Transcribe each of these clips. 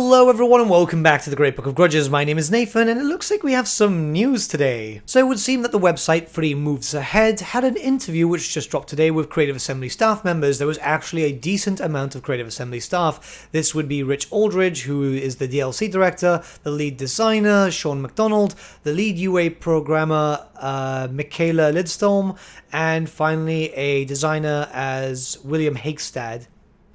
Hello everyone and welcome back to the Great Book of Grudges. My name is Nathan and it looks like we have some news today. So it would seem that the website 3 Moves Ahead had an interview which just dropped today with Creative Assembly staff members. There was actually a decent amount of Creative Assembly staff. This would be Rich Aldridge, who is the DLC director, the lead designer, Sean McDonald, the lead UA programmer, Michaela Lidstrom, and finally a designer as William Hakestad.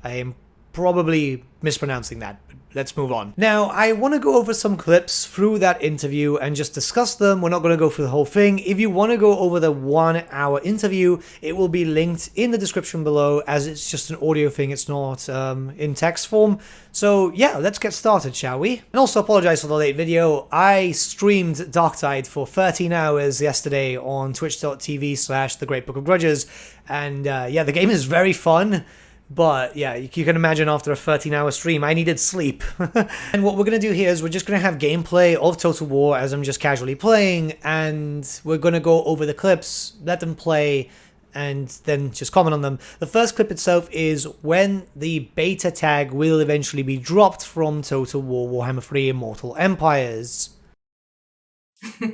I am probably mispronouncing that. Let's move on. Now, I want to go over some clips through that interview and just discuss them. We're not going to go through the whole thing. If you want to go over the 1 hour interview, it will be linked in the description below, as it's just an audio thing. It's not in text form. So yeah, let's get started, shall we? And also apologize for the late video. I streamed Darktide for 13 hours yesterday on twitch.tv/The Great Book of Grudges. And yeah, the game is very fun. But yeah, you can imagine after a 13-hour stream, I needed sleep. And what we're going to do here is we're just going to have gameplay of Total War as I'm just casually playing, and we're going to go over the clips, let them play, and then just comment on them. The first clip itself is when the beta tag will eventually be dropped from Total War Warhammer 3 Immortal Empires.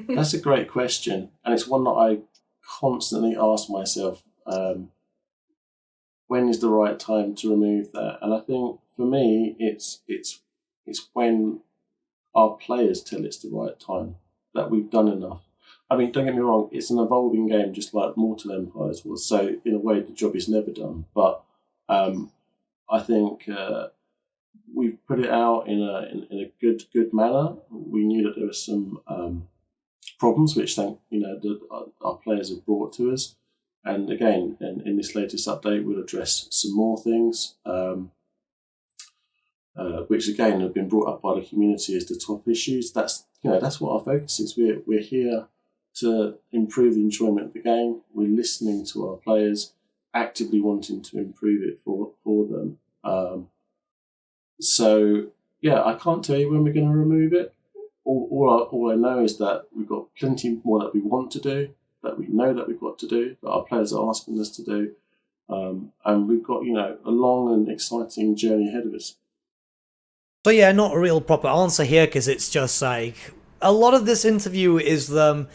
That's a great question, and it's one that I constantly ask myself. When is the right time to remove that? And I think for me, it's when our players tell it's the right time, that we've done enough. I mean, don't get me wrong, it's an evolving game, just like Mortal Empires was. So in a way, the job is never done. But I think we've put it out in a good manner. We knew that there were some problems, which our players have brought to us. And again, in this latest update, we'll address some more things, which again have been brought up by the community as the top issues. That's what our focus is. We're here to improve the enjoyment of the game. We're listening to our players, actively wanting to improve it for them. So yeah, I can't tell you when we're going to remove it. All I know is that we've got plenty more that we want to do, that we know that we've got to do, that our players are asking us to do, and we've got a long and exciting journey ahead of us. So yeah, not a real proper answer here, because it's just like a lot of this interview is them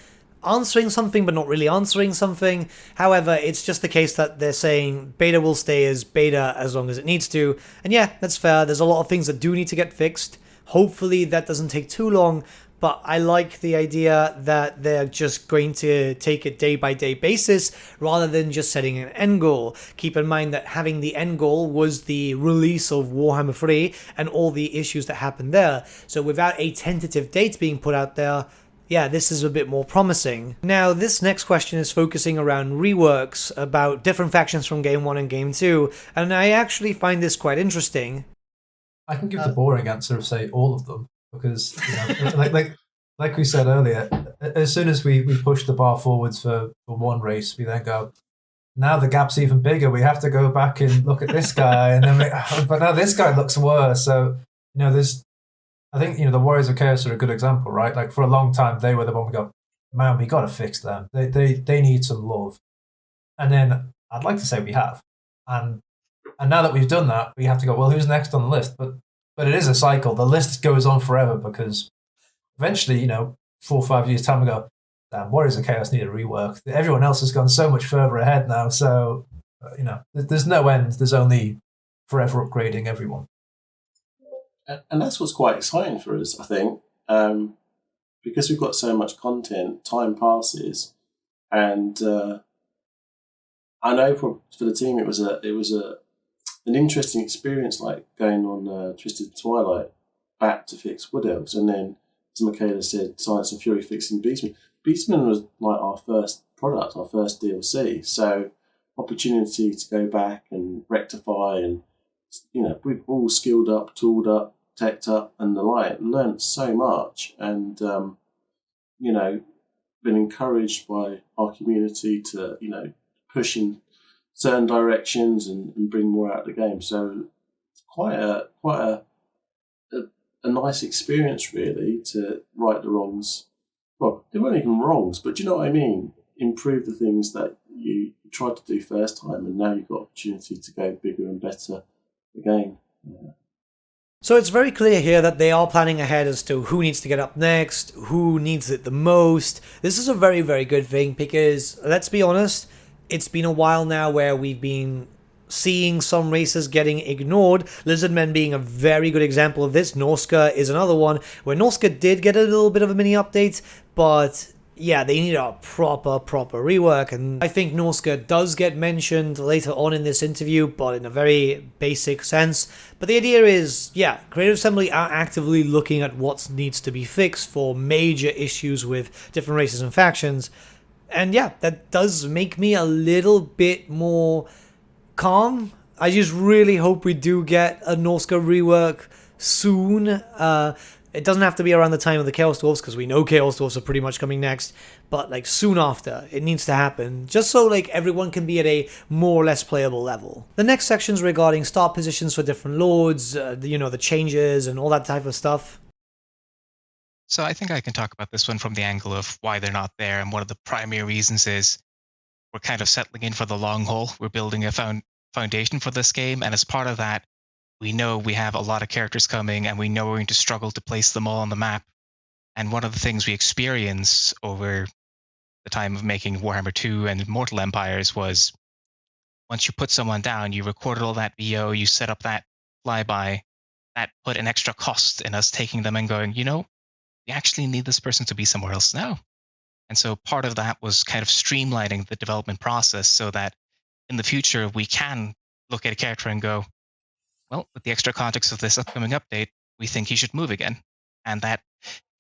answering something but not really answering something. However, it's just the case that they're saying beta will stay as beta as long as it needs to, and yeah, that's fair. There's a lot of things that do need to get fixed. Hopefully that doesn't take too long. But I like the idea that they're just going to take it day-by-day basis rather than just setting an end goal. Keep in mind that having the end goal was the release of Warhammer 3 and all the issues that happened there. So without a tentative date being put out there, yeah, this is a bit more promising. Now, this next question is focusing around reworks about different factions from Game 1 and Game 2, and I actually find this quite interesting. I can give the boring answer of, say, all of them. Because like we said earlier, as soon as we push the bar forwards for one race, we then go, now the gap's even bigger. We have to go back and look at this guy, and then but now this guy looks worse. So I think the Warriors of Chaos are a good example, right? Like for a long time, they were the one we go, man, we got to fix them. They need some love, and then I'd like to say we have, and now that we've done that, we have to go, well, who's next on the list? But it is a cycle. The list goes on forever because eventually, 4 or 5 years' time, we go, damn, Warriors of Chaos need a rework. Everyone else has gone so much further ahead now. So, there's no end. There's only forever upgrading everyone. And that's what's quite exciting for us, I think, because we've got so much content, time passes. And I know for the team it was an interesting experience, like going on Twisted Twilight back to fix Wood Elves, and then, as Michaela said, Science and Fury fixing Beastmen. Beastmen was like our first product, our first DLC, so opportunity to go back and rectify, and we've all skilled up, tooled up, teched up, and the like, learnt so much, and been encouraged by our community to push in certain directions and bring more out of the game. So quite a nice experience, really, to right the wrongs. Well, they weren't even wrongs, but do you know what I mean? Improve the things that you tried to do first time, and now you've got opportunity to go bigger and better again. So it's very clear here that they are planning ahead as to who needs to get up next, who needs it the most. This is a very, very good thing because, let's be honest, it's been a while now where we've been seeing some races getting ignored. Lizardmen being a very good example of this. Norska is another one where Norska did get a little bit of a mini update, but yeah, they need a proper rework, and I think Norska does get mentioned later on in this interview, but in a very basic sense. But the idea is, yeah, Creative Assembly are actively looking at what needs to be fixed for major issues with different races and factions. And yeah, that does make me a little bit more calm. I just really hope we do get a Norska rework soon. It doesn't have to be around the time of the Chaos Dwarfs, because we know Chaos Dwarfs are pretty much coming next, but like soon after, it needs to happen, just so like everyone can be at a more or less playable level. The next section's regarding start positions for different lords, the changes and all that type of stuff. So I think I can talk about this one from the angle of why they're not there, and one of the primary reasons is we're kind of settling in for the long haul. We're building a foundation for this game, and as part of that, we know we have a lot of characters coming, and we know we're going to struggle to place them all on the map. And one of the things we experienced over the time of making Warhammer 2 and Immortal Empires was once you put someone down, you recorded all that VO, you set up that flyby, that put an extra cost in us taking them and going, we actually need this person to be somewhere else now. And so part of that was kind of streamlining the development process so that in the future we can look at a character and go, well, with the extra context of this upcoming update, we think he should move again. And that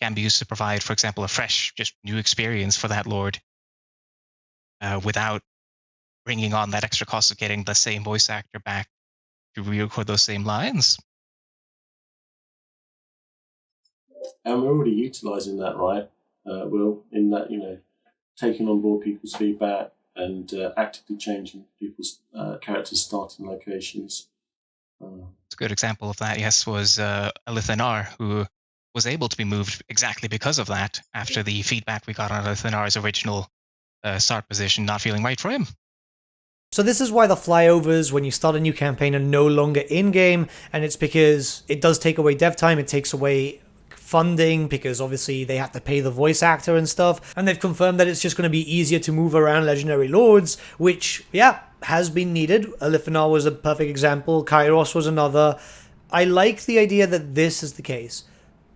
can be used to provide, for example, a fresh, just new experience for that lord without bringing on that extra cost of getting the same voice actor back to re-record those same lines. And we're already utilising that, right, Will, in that, taking on board people's feedback and actively changing people's characters' starting locations. A good example of that, yes, was Alithanar, who was able to be moved exactly because of that after the feedback we got on Alithanar's original start position not feeling right for him. So this is why the flyovers when you start a new campaign are no longer in-game, and it's because it does take away dev time, it takes away funding, because obviously they have to pay the voice actor and stuff, and they've confirmed that it's just going to be easier to move around legendary lords, which, yeah, has been needed. Alithanar was a perfect example, Kairos was another. I like the idea that this is the case.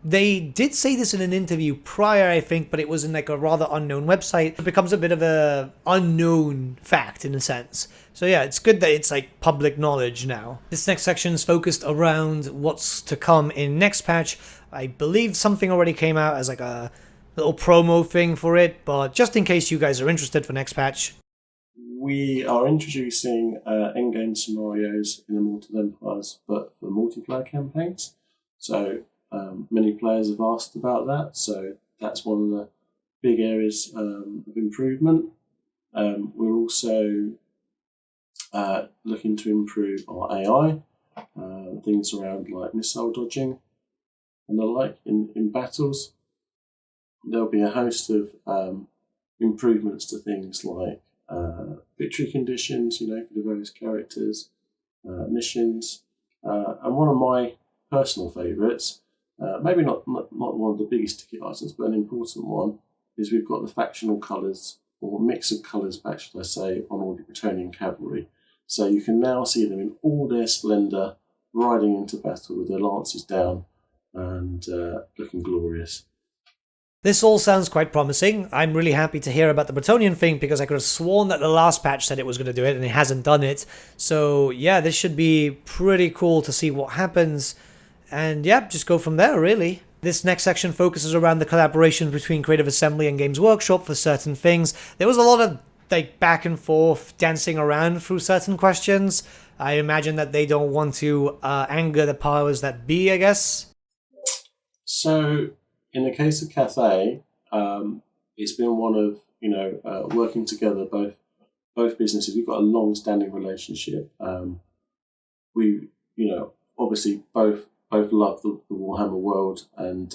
They did say this in an interview prior, I think, but it was in like a rather unknown website. It becomes a bit of a unknown fact in a sense. So yeah, it's good that it's like public knowledge now. This next section is focused around what's to come in next patch. I believe something already came out as like a little promo thing for it, but just in case you guys are interested for next patch. We are introducing endgame scenarios in Immortal Empires, but for multiplayer campaigns. So many players have asked about that, so that's one of the big areas of improvement. We're also looking to improve our AI, things around like missile dodging and the like in battles. There'll be a host of improvements to things like victory conditions, for the various characters, missions, and one of my personal favourites, maybe not one of the biggest ticket items, but an important one, is we've got the factional colours, or mix of colours back, should I say, on all the Bretonnian cavalry. So you can now see them in all their splendour, riding into battle with their lances down and looking glorious. This all sounds quite promising. I'm really happy to hear about the Bretonnian thing because I could have sworn that the last patch said it was going to do it and it hasn't done it. So yeah, this should be pretty cool to see what happens. And yeah, just go from there, really. This next section focuses around the collaboration between Creative Assembly and Games Workshop for certain things. There was a lot of back and forth, dancing around through certain questions. I imagine that they don't want to anger the powers that be, I guess. So, in the case of Cathay, it's been one of working together. Both businesses, we've got a long-standing relationship. We obviously both love the Warhammer world, and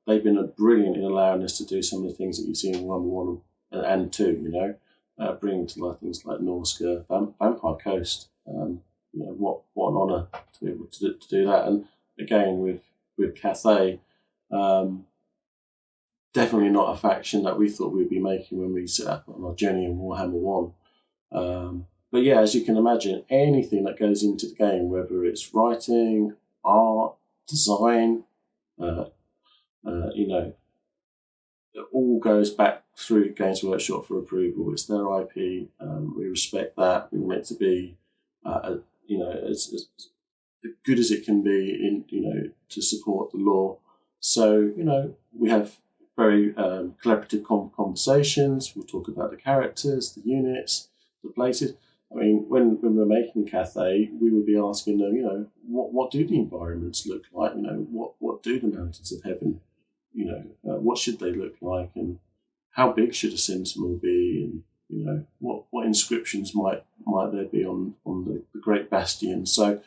they've been brilliant in allowing us to do some of the things that you've seen in Warhammer 1 and 2. Bringing to life things like Norska, Vampire Coast. What an honour to be able to do that, and again with Cathay, definitely not a faction that we thought we'd be making when we set up on our journey in Warhammer 1. But yeah, as you can imagine, anything that goes into the game, whether it's writing, art, design, it all goes back through Games Workshop for approval. It's their IP. We respect that. We want it to be, as good as it can be to support the law. So, we have very collaborative conversations. We'll talk about the characters, the units, the places. I mean, when we're making Cathay, we would be asking them, what do the environments look like? What do the Mountains of Heaven, what should they look like, and how big should a Sentinel be, and what inscriptions might there be on the Great Bastion? So,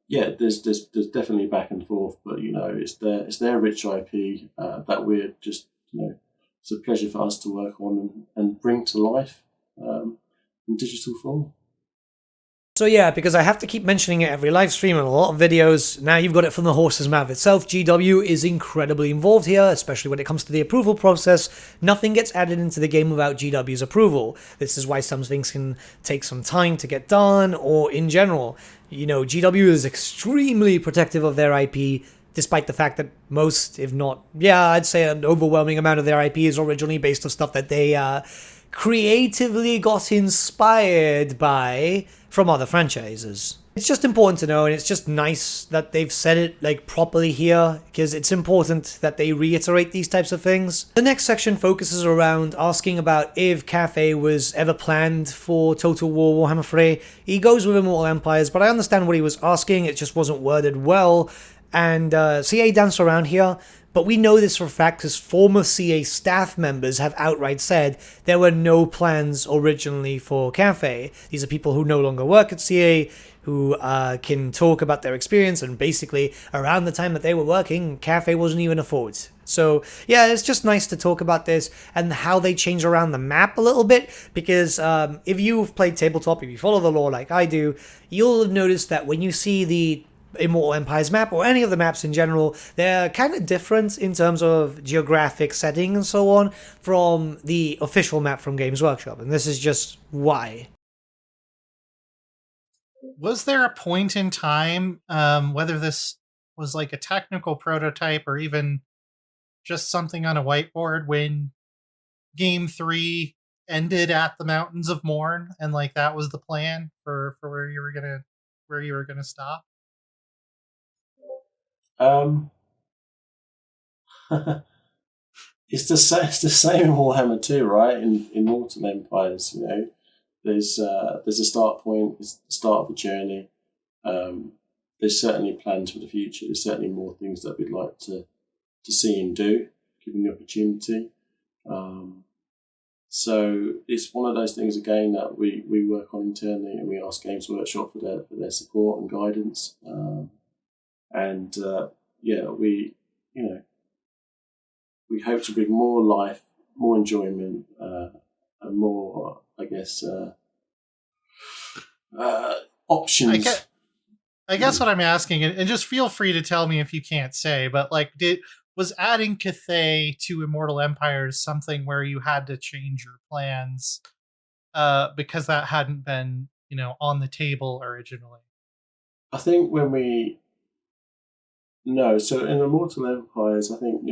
there's definitely back and forth, but it's their rich IP that we're just it's a pleasure for us to work on and bring to life in digital form. So yeah, because I have to keep mentioning it every live stream and a lot of videos, now you've got it from the horse's mouth itself. GW is incredibly involved here, especially when it comes to the approval process. Nothing gets added into the game without GW's approval. This is why some things can take some time to get done, or in general. GW is extremely protective of their IP, despite the fact that most, if not, I'd say an overwhelming amount of their IP is originally based on stuff that they creatively got inspired by from other franchises. It's just important to know, and it's just nice that they've said it properly here, because it's important that they reiterate these types of things. The next section focuses around asking about if Cathay was ever planned for Total War Warhammer 3. He goes with Immortal Empires, but I understand what he was asking, it just wasn't worded well, and CA danced around here. But we know this for a fact because former CA staff members have outright said there were no plans originally for Cathay. These are people who no longer work at CA, who can talk about their experience, and basically around the time that they were working, Cathay wasn't even a thought. So yeah, it's just nice to talk about this and how they change around the map a little bit, because if you've played tabletop, if you follow the lore like I do, you'll have noticed that when you see the Immortal Empires map, or any of the maps in general, they're kind of different in terms of geographic setting and so on from the official map from Games Workshop, and this is just why. Was there a point in time, whether this was like a technical prototype or even just something on a whiteboard, when Game 3 ended at the Mountains of Morn, and that was the plan for where you were gonna stop? It's the same in Warhammer 2, right? In Immortal Empires, there's a start point, it's the start of a journey. There's certainly plans for the future. There's certainly more things that we'd like to see and do, given the opportunity. So it's one of those things again that we work on internally, and we ask Games Workshop for their support and guidance. We hope to bring more life, more enjoyment, and more, I guess, options. I guess what I'm asking, and just feel free to tell me if you can't say, but was adding Cathay to Immortal Empires something where you had to change your plans because that hadn't been, on the table originally? I think so in Immortal Empires, I think,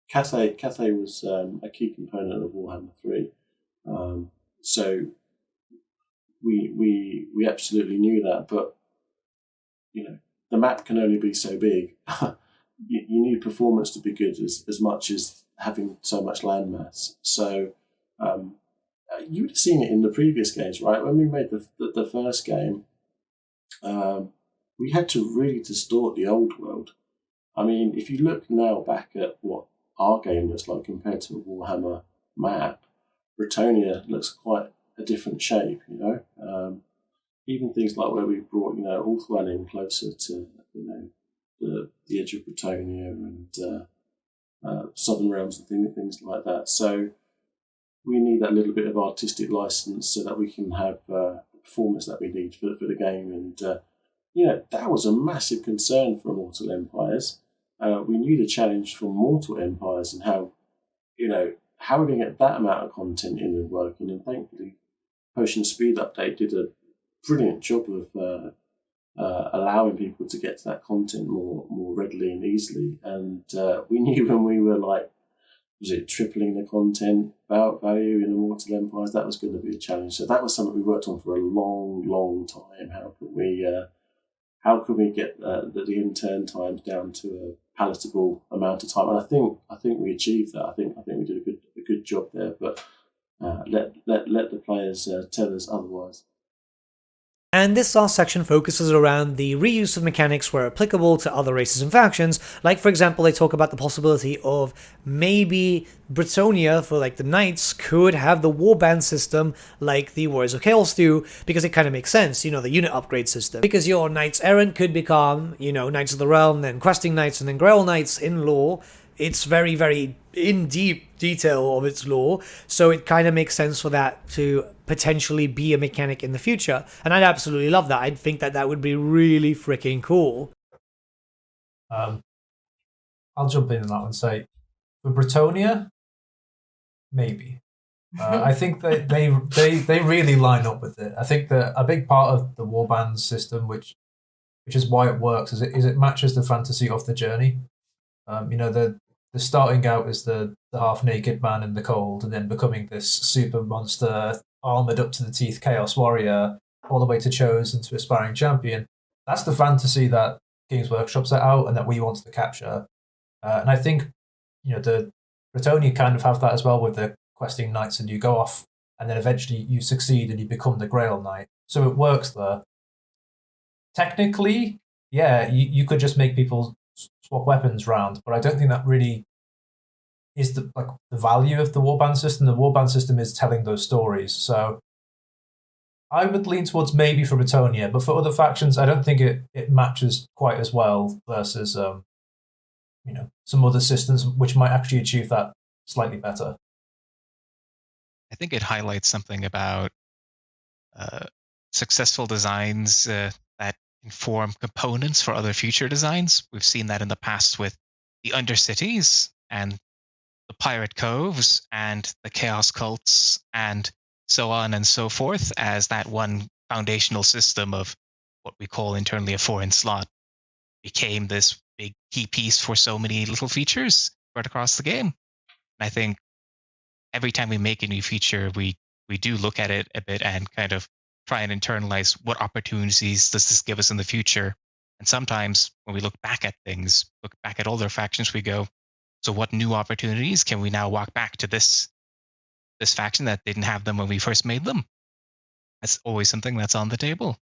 Cathay was a key component of Warhammer 3. So we absolutely knew that, but the map can only be so big. You need performance to be good as much as having so much landmass. So you would have seen it in the previous games, right? When we made the first game, we had to really distort the old world. I mean, if you look now back at what our game looks like compared to a Warhammer map, Bretonnia looks quite a different shape, even things like where we brought, Ulthuan in closer to, the edge of Bretonnia and Southern Realms and things like that. So we need that little bit of artistic license so that we can have the performance that we need for the game. And that was a massive concern for Immortal Empires. We knew the challenge for Mortal Empires and how we're going to get that amount of content in and working. And thankfully, Potion Speed Update did a brilliant job of allowing people to get to that content more readily and easily. And we knew when we were tripling the content value in Immortal Empires, that was going to be a challenge. So that was something we worked on for a long, long time. How could we get the in-turn times down to a palatable amount of time? And I think we achieved that. I think we did a good job there. But let the players tell us otherwise. And this last section focuses around the reuse of mechanics where applicable to other races and factions. Like, for example, they talk about the possibility of maybe Bretonnia, for like the Knights, could have the warband system like the Warriors of Chaos do, because it kind of makes sense, the unit upgrade system. Because your Knights Errant could become, Knights of the Realm, then Questing Knights, and then Grail Knights in lore. It's very, very in deep detail of its lore, so it kind of makes sense for that to potentially be a mechanic in the future. And I'd absolutely love that. I'd think that would be really freaking cool. I'll jump in on that one and say, for Bretonnia, maybe. I think that they really line up with it. I think that a big part of the warband system, which is why it works, is it matches the fantasy of the journey. The starting out as the half-naked man in the cold, and then becoming this super monster, armored up to the teeth Chaos Warrior, all the way to Chosen to Aspiring Champion. That's the fantasy that Games Workshop set out and that we wanted to capture. And I think, the Bretonnia kind of have that as well with the Questing Knights, and you go off, and then eventually you succeed and you become the Grail Knight. So it works there. Technically, yeah, you could just make people swap weapons round, but I don't think that really is the value of the warband system. The warband system is telling those stories, so I would lean towards maybe for Bretonnia, but for other factions, I don't think it matches quite as well versus some other systems which might actually achieve that slightly better. I think it highlights something about successful designs that inform components for other future designs. We've seen that in the past with the Undercities and the Pirate Coves and the Chaos Cults and so on and so forth, as that one foundational system of what we call internally a foreign slot became this big key piece for so many little features spread across the game. And I think every time we make a new feature, we do look at it a bit and kind of try and internalize what opportunities does this give us in the future. And sometimes when we look back at things, look back at older factions, we go, so what new opportunities can we now walk back to this faction that didn't have them when we first made them? That's always something that's on the table.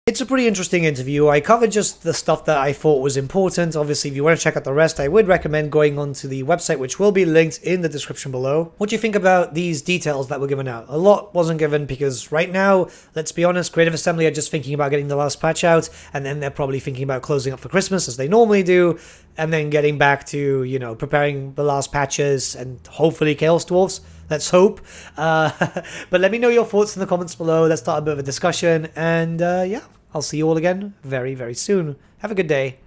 It's a pretty interesting interview. I covered just the stuff that I thought was important. Obviously, if you want to check out the rest, I would recommend going onto the website, which will be linked in the description below. What do you think about these details that were given out? A lot wasn't given because right now, let's be honest, Creative Assembly are just thinking about getting the last patch out, and then they're probably thinking about closing up for Christmas as they normally do, and then getting back to, preparing the last patches and hopefully Chaos Dwarfs. Let's hope. But let me know your thoughts in the comments below. Let's start a bit of a discussion, and yeah. I'll see you all again very, very soon. Have a good day.